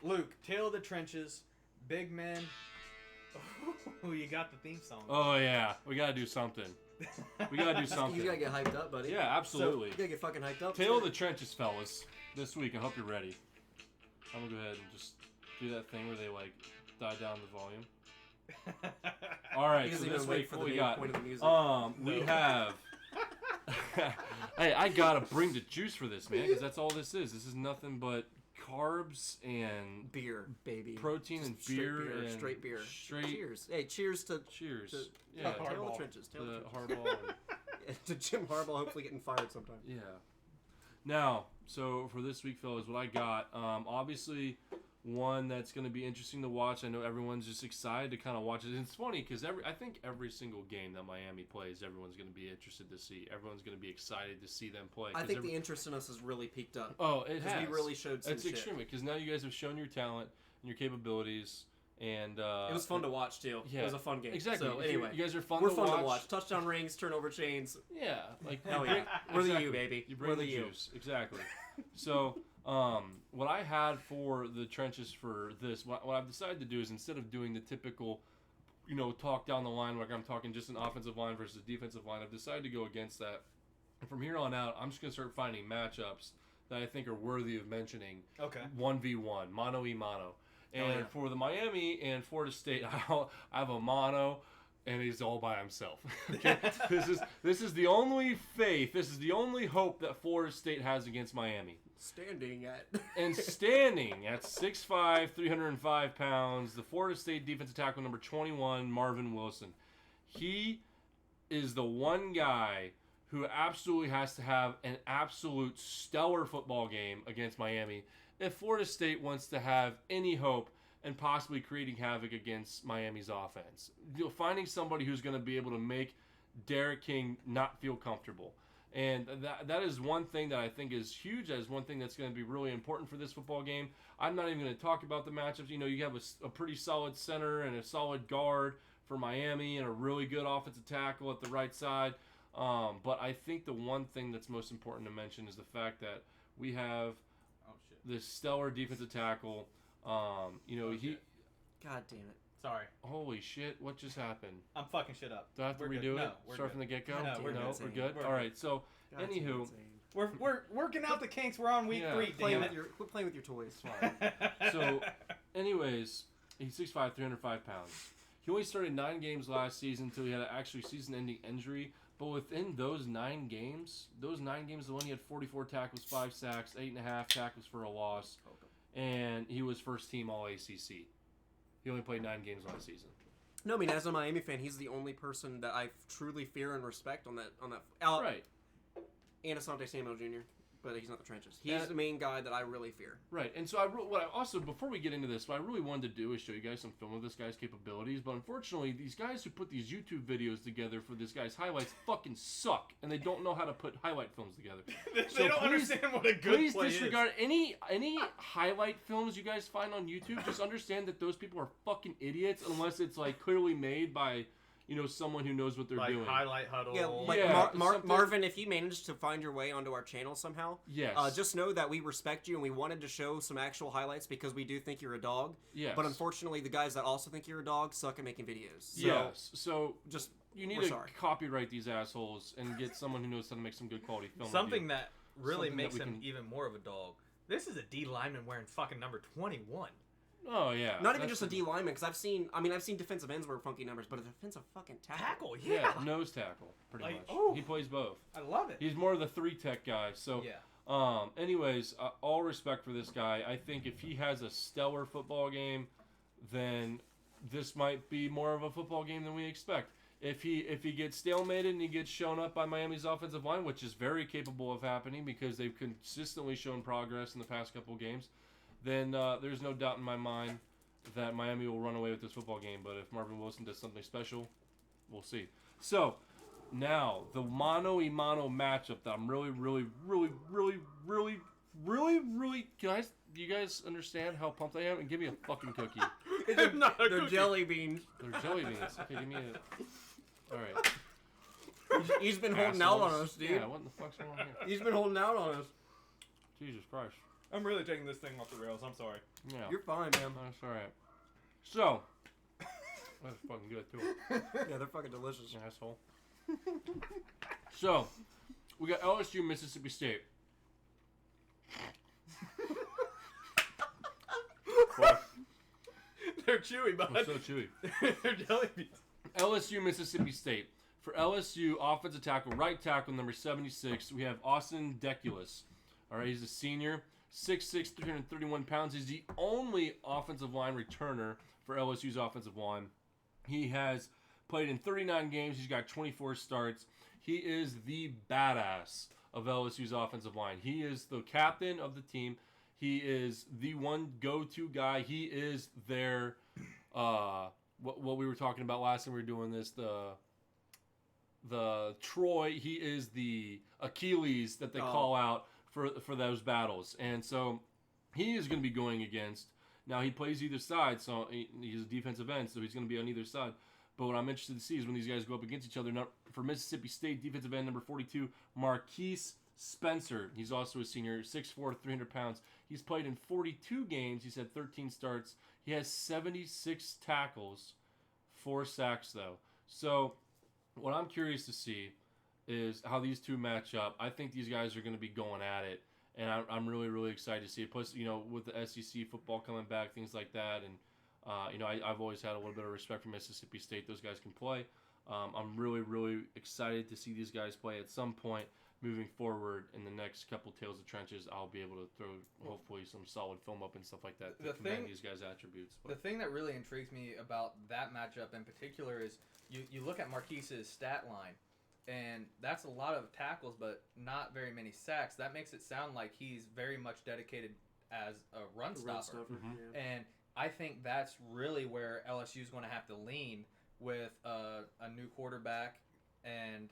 Luke, Tale of the Trenches, big men. Oh, you got the theme song. Oh yeah, we gotta do something. We gotta do something. You gotta get hyped up, buddy. Yeah, absolutely. You gotta get fucking hyped up. Tale of the Trenches, fellas. This week, I hope you're ready. I'm gonna go ahead and just do that thing where they like die down the volume. All right, so this week what we got? We have. Hey, I gotta bring the juice for this, man, because that's all this is. This is nothing but carbs and beer, baby. Protein and beer and straight beer. Straight. Cheers. Hey, cheers to Yeah, Tale of the Trenches. Tale the of the Trenches. Hardball. To Jim Harbaugh, hopefully getting fired sometime. Yeah. Now, so for this week, fellas, what I got, obviously one that's going to be interesting to watch. I know everyone's just excited to kind of watch it. And it's funny because I think every single game that Miami plays, everyone's going to be interested to see. Everyone's going to be excited to see them play. I think the interest in us has really peaked up. Oh, it has. We really showed some shit. It's extremely, because now you guys have shown your talent and your capabilities. And it was fun to watch too. Yeah. It was a fun game. Exactly. So anyway, you guys are fun. We're fun to watch. Touchdown rings, turnover chains. Yeah, like hell yeah. We're the you, baby. You bring the juice. Exactly. So, what I had for the trenches for this, what I've decided to do is instead of doing the typical, talk down the line like I'm talking just an offensive line versus defensive line, I've decided to go against that. And from here on out, I'm just gonna start finding matchups that I think are worthy of mentioning. Okay. 1v1, mano y mano. And for the Miami and Florida State, I have a mono, and he's all by himself. Okay? This is the only faith, this is the only hope that Florida State has against Miami. Standing at 6'5", 305 pounds, the Florida State defensive tackle number 21, Marvin Wilson. He is the one guy who absolutely has to have an absolute stellar football game against Miami if Florida State wants to have any hope and possibly creating havoc against Miami's offense. Finding somebody who's going to be able to make Derek King not feel comfortable. And that is one thing that I think is huge. That is one thing that's going to be really important for this football game. I'm not even going to talk about the matchups. You have a pretty solid center and a solid guard for Miami and a really good offensive tackle at the right side. But I think the one thing that's most important to mention is the fact that we have this stellar defensive tackle. God damn it. Sorry. Holy shit, what just happened? I'm fucking shit up. Do I have to redo it? No, we're Start from the get-go? No, we're good. We're good? All right, so, anywho. We're working out the kinks. We're on week 3. Quit playing with your toys. So, anyways, he's 6'5", 305 pounds. He only started 9 games last season until he had an actually season-ending injury. But within those 9 games, the one he had 44 tackles, 5 sacks, 8.5 tackles for a loss, and he was first team All-ACC. He only played 9 games last season. No, I mean, as a Miami fan, he's the only person that I truly fear and respect on that. Right. And Asante Samuel Jr., but he's not the trenches. He's the main guy that I really fear. Right, and so also, before we get into this, what I really wanted to do is show you guys some film of this guy's capabilities, but unfortunately, these guys who put these YouTube videos together for this guy's highlights fucking suck, and they don't know how to put highlight films together. They don't understand what a good play is. Please disregard any highlight films you guys find on YouTube. Just understand that those people are fucking idiots, unless it's like clearly made by someone who knows what they're doing. Highlight Huddle. Yeah, Marvin, if you managed to find your way onto our channel somehow, yes. Just know that we respect you and we wanted to show some actual highlights because we do think you're a dog. Yes. But unfortunately, the guys that also think you're a dog suck at making videos. So yes. So just you need to copyright these assholes and get someone who knows how to make some good quality film. Something that really makes him even more of a dog. This is a D lineman wearing fucking number 21. Oh, yeah. Not even just a D lineman, because I've seen defensive ends wear funky numbers, but a defensive fucking tackle. Yeah, nose tackle, pretty much. Oh, he plays both. I love it. He's more of the 3-tech guy. So, anyways, all respect for this guy. I think if he has a stellar football game, then this might be more of a football game than we expect. If he gets stalemated and he gets shown up by Miami's offensive line, which is very capable of happening because they've consistently shown progress in the past couple of games, then there's no doubt in my mind that Miami will run away with this football game. But if Marvin Wilson does something special, we'll see. So, now, the mano-y-mano matchup that I'm really, do you guys understand how pumped I am? And give me a fucking cookie. They're jelly beans. They're jelly beans. Okay, give me a... Alright. He's been holding out on us, dude. Yeah, what the fuck's going on here? He's been holding out on us. Jesus Christ. I'm really taking this thing off the rails. I'm sorry. Yeah. You're fine, man. That's all right. So, that's fucking good too. Yeah, they're fucking delicious. Asshole. So, we got LSU, Mississippi State. What? They're chewy, bud. They're so chewy. They're jelly beans. LSU, Mississippi State. For LSU, offensive tackle, right tackle, number 76, we have Austin Deculus. All right, he's a senior, 6'6", 331 pounds. He's the only offensive line returner for LSU's offensive line. He has played in 39 games. He's got 24 starts. He is the badass of LSU's offensive line. He is the captain of the team. He is the one go-to guy. He is their, what we were talking about last time we were doing this, the Troy. He is the Achilles that they call out for those battles. And so he is going to be going against. Now, he plays either side, so he's a defensive end, so he's going to be on either side. But what I'm interested to see is when these guys go up against each other. Now, for Mississippi State, defensive end number 42, Marquise Spencer. He's also a senior, 6'4", 300 pounds. He's played in 42 games. He's had 13 starts. He has 76 tackles, 4 sacks, though. So what I'm curious to see is how these two match up. I think these guys are going to be going at it, and I'm really, really excited to see it. Plus, with the SEC football coming back, things like that, and I've always had a little bit of respect for Mississippi State. Those guys can play. I'm really, really excited to see these guys play at some point moving forward. In the next couple Tales of Trenches, I'll be able to throw, hopefully, some solid film up and stuff like that to commend these guys' attributes. But the thing that really intrigues me about that matchup in particular is you look at Marquise's stat line, and that's a lot of tackles, but not very many sacks. That makes it sound like he's very much dedicated as a run stopper. Mm-hmm. Yeah. And I think that's really where LSU is going to have to lean with a new quarterback. And,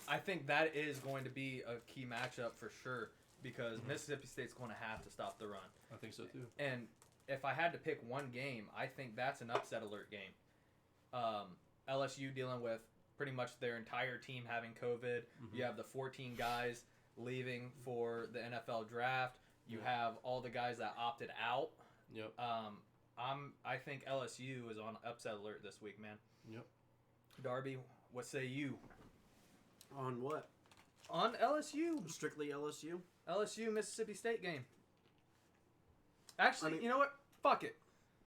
I think that is going to be a key matchup for sure, because Mississippi State's going to have to stop the run. I think so too. And if I had to pick one game, I think that's an upset alert game. LSU dealing with pretty much their entire team having COVID. Mm-hmm. You have the 14 guys leaving for the NFL draft. You have all the guys that opted out. Yep. I think LSU is on upset alert this week, man. Yep. Darby, what say you? On what? On LSU. Strictly LSU? LSU Mississippi State game. Actually, I mean, you know what? Fuck it.